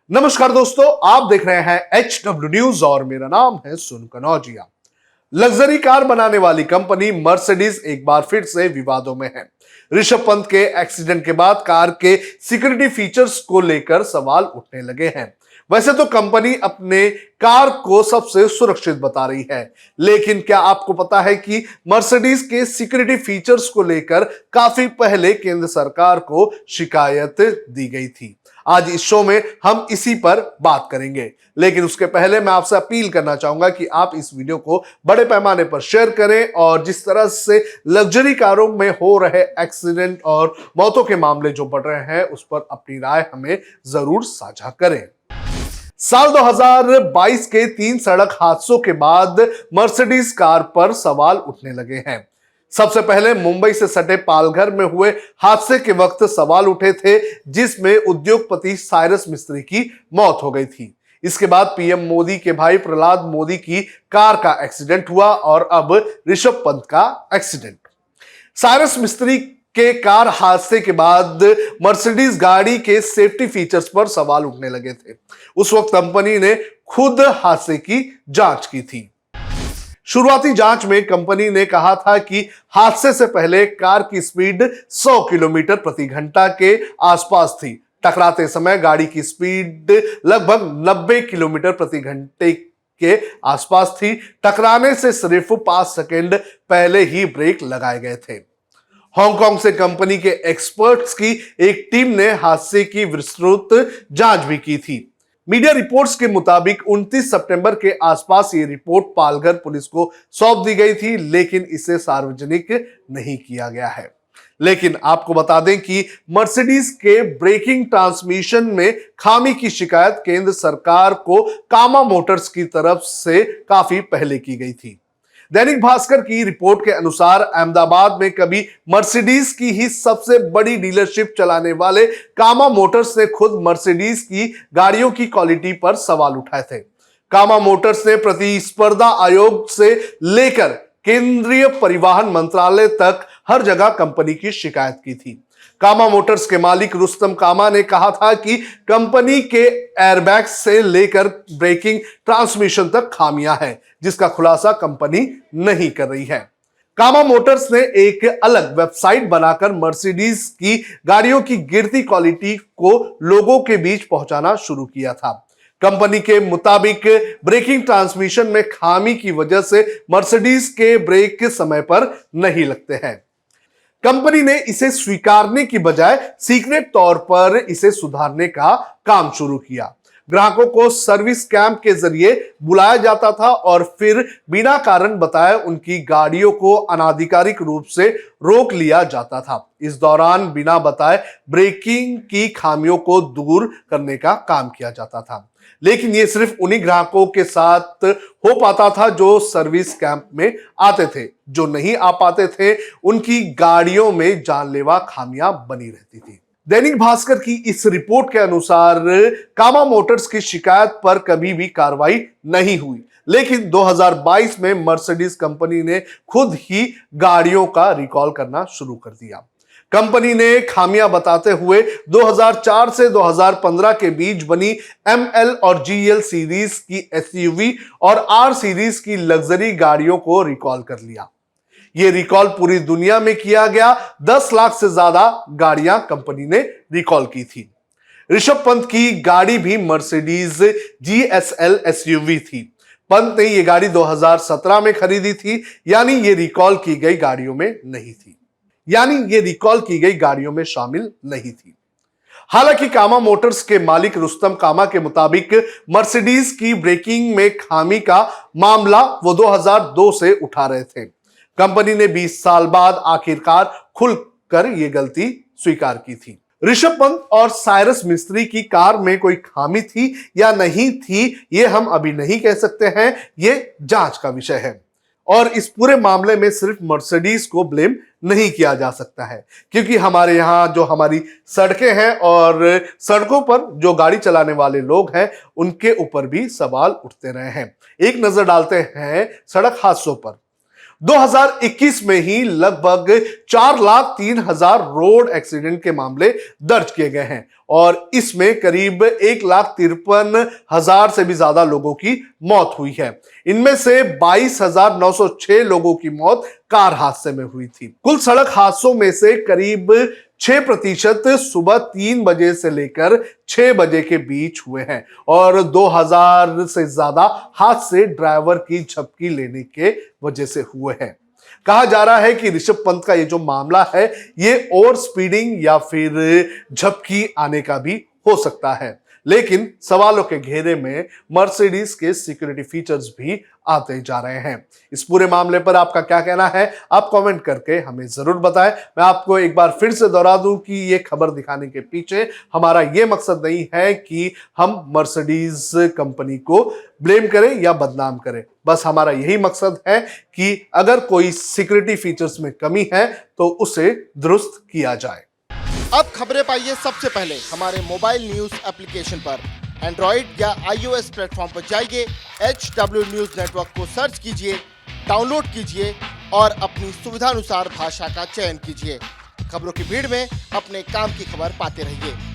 नमस्कार दोस्तों, आप देख रहे हैं HW न्यूज और मेरा नाम है सुन कनौजिया। लग्जरी कार बनाने वाली कंपनी मर्सिडीज एक बार फिर से विवादों में है। ऋषभ पंत के एक्सीडेंट के बाद कार के सिक्योरिटी फीचर्स को लेकर सवाल उठने लगे हैं। वैसे तो कंपनी अपने कार को सबसे सुरक्षित बता रही है, लेकिन क्या आपको पता है कि मर्सिडीज के सिक्योरिटी फीचर्स को लेकर काफी पहले केंद्र सरकार को शिकायत दी गई थी। आज इस शो में हम इसी पर बात करेंगे, लेकिन उसके पहले मैं आपसे अपील करना चाहूंगा कि आप इस वीडियो को बड़े पैमाने पर शेयर करें और जिस तरह से लग्जरी कारों में हो रहे एक्सीडेंट और मौतों के मामले जो बढ़ रहे हैं उस पर अपनी राय हमें जरूर साझा करें। साल 2022 के 3 सड़क हादसों के बाद मर्सिडीज कार पर सवाल उठने लगे हैं। सबसे पहले मुंबई से सटे पालघर में हुए हादसे के वक्त सवाल उठे थे, जिसमें उद्योगपति साइरस मिस्त्री की मौत हो गई थी। इसके बाद पीएम मोदी के भाई प्रहलाद मोदी की कार का एक्सीडेंट हुआ और अब ऋषभ पंत का एक्सीडेंट। साइरस मिस्त्री के कार हादसे के बाद मर्सिडीज गाड़ी के सेफ्टी फीचर्स पर सवाल उठने लगे थे। उस वक्त कंपनी ने खुद हादसे की जांच की थी। शुरुआती जांच में कंपनी ने कहा था कि हादसे से पहले कार की स्पीड 100 किलोमीटर प्रति घंटा के आसपास थी। टकराते समय गाड़ी की स्पीड लगभग 90 किलोमीटर प्रति घंटे के आसपास थी। टकराने से सिर्फ 5 सेकंड पहले ही ब्रेक लगाए गए थे। हांगकांग से कंपनी के एक्सपर्ट्स की एक टीम ने हादसे की विस्तृत जांच भी की थी। मीडिया रिपोर्ट्स के मुताबिक 29 सितंबर के आसपास ये रिपोर्ट पालघर पुलिस को सौंप दी गई थी, लेकिन इसे सार्वजनिक नहीं किया गया है। लेकिन आपको बता दें कि मर्सिडीज के ब्रेकिंग ट्रांसमिशन में खामी की शिकायत केंद्र सरकार को कामा मोटर्स की तरफ से काफी पहले की गई थी। दैनिक भास्कर की रिपोर्ट के अनुसार अहमदाबाद में कभी मर्सिडीज की ही सबसे बड़ी डीलरशिप चलाने वाले कामा मोटर्स ने खुद मर्सिडीज की गाड़ियों की क्वालिटी पर सवाल उठाए थे। कामा मोटर्स ने प्रतिस्पर्धा आयोग से लेकर केंद्रीय परिवहन मंत्रालय तक हर जगह कंपनी की शिकायत की थी। कामा मोटर्स के मालिक रुस्तम कामा ने कहा था कि कंपनी के एयरबैग से लेकर ब्रेकिंग ट्रांसमिशन तक खामियां हैं, जिसका खुलासा कंपनी नहीं कर रही है। कामा मोटर्स ने एक अलग वेबसाइट बनाकर मर्सिडीज की गाड़ियों की गिरती क्वालिटी को लोगों के बीच पहुंचाना शुरू किया था। कंपनी के मुताबिक ब्रेकिंग ट्रांसमिशन में खामी की वजह से मर्सिडीज के ब्रेक समय पर नहीं लगते हैं। कंपनी ने इसे स्वीकारने की बजाय सीक्रेट तौर पर इसे सुधारने का काम शुरू किया। ग्राहकों को सर्विस कैंप के जरिए बुलाया जाता था और फिर बिना कारण बताए उनकी गाड़ियों को अनाधिकारिक रूप से रोक लिया जाता था। इस दौरान बिना बताए ब्रेकिंग की खामियों को दूर करने का काम किया जाता था, लेकिन ये सिर्फ उन्हीं ग्राहकों के साथ हो पाता था जो सर्विस कैंप में आते थे। जो नहीं आ पाते थे उनकी गाड़ियों में जानलेवा खामियां बनी रहती थी। दैनिक भास्कर की इस रिपोर्ट के अनुसार कामा मोटर्स की शिकायत पर कभी भी कार्रवाई नहीं हुई, लेकिन 2022 में मर्सिडीज कंपनी ने खुद ही गाड़ियों का रिकॉल करना शुरू कर दिया। कंपनी ने खामियां बताते हुए 2004 से 2015 के बीच बनी ML और GL सीरीज की SUV और R सीरीज की लग्जरी गाड़ियों को रिकॉल कर लिया। यह रिकॉल पूरी दुनिया में किया गया। 10 लाख से ज्यादा गाड़ियां कंपनी ने रिकॉल की थी। ऋषभ पंत की गाड़ी भी मर्सिडीज GSL SUV थी। पंत ने यह गाड़ी 2017 में खरीदी थी, यानी ये रिकॉल की गई गाड़ियों में नहीं थी, शामिल नहीं थी। हालांकि कामा मोटर्स के मालिक रुस्तम कामा के मुताबिक मर्सिडीज की ब्रेकिंग में खामी का मामला वो 2002 से उठा रहे थे। कंपनी ने 20 साल बाद आखिरकार खुलकर यह गलती स्वीकार की थी। ऋषभ पंत और साइरस मिस्त्री की कार में कोई खामी थी या नहीं थी, यह हम अभी नहीं कह सकते हैं, यह जांच का विषय है। और इस पूरे मामले में सिर्फ मर्सिडीज को ब्लेम नहीं किया जा सकता है, क्योंकि हमारे यहाँ जो हमारी सड़कें हैं और सड़कों पर जो गाड़ी चलाने वाले लोग हैं उनके ऊपर भी सवाल उठते रहे हैं। एक नजर डालते हैं सड़क हादसों पर। 2021 में ही लगभग 4,03,000 रोड एक्सीडेंट के मामले दर्ज किए गए हैं और इसमें करीब 1,53,000 से भी ज्यादा लोगों की मौत हुई है। इनमें से 22,906 लोगों की मौत कार हादसे में हुई थी। कुल सड़क हादसों में से करीब 6% सुबह 3 बजे से लेकर 6 बजे के बीच हुए हैं और 2,000 से ज्यादा हादसे ड्राइवर की झपकी लेने के वजह से हुए हैं। कहा जा रहा है कि ऋषभ पंत का ये जो मामला है ये ओवर स्पीडिंग या फिर झपकी आने का भी हो सकता है, लेकिन सवालों के घेरे में मर्सिडीज के सिक्योरिटी फीचर्स भी आते जा रहे हैं। इस पूरे मामले पर आपका क्या कहना है, आप कमेंट करके हमें जरूर बताएं। मैं आपको एक बार फिर से दोहरा दूं कि ये खबर दिखाने के पीछे हमारा ये मकसद नहीं है कि हम मर्सिडीज कंपनी को ब्लेम करें या बदनाम करें। बस हमारा यही मकसद है कि अगर कोई सिक्योरिटी फीचर्स में कमी है तो उसे दुरुस्त किया जाए। अब खबरें पाइए सबसे पहले हमारे मोबाइल न्यूज एप्लीकेशन पर। एंड्रॉइड या iOS प्लेटफॉर्म पर जाइए, HW न्यूज नेटवर्क को सर्च कीजिए, डाउनलोड कीजिए और अपनी सुविधानुसार भाषा का चयन कीजिए। खबरों की भीड़ में अपने काम की खबर पाते रहिए।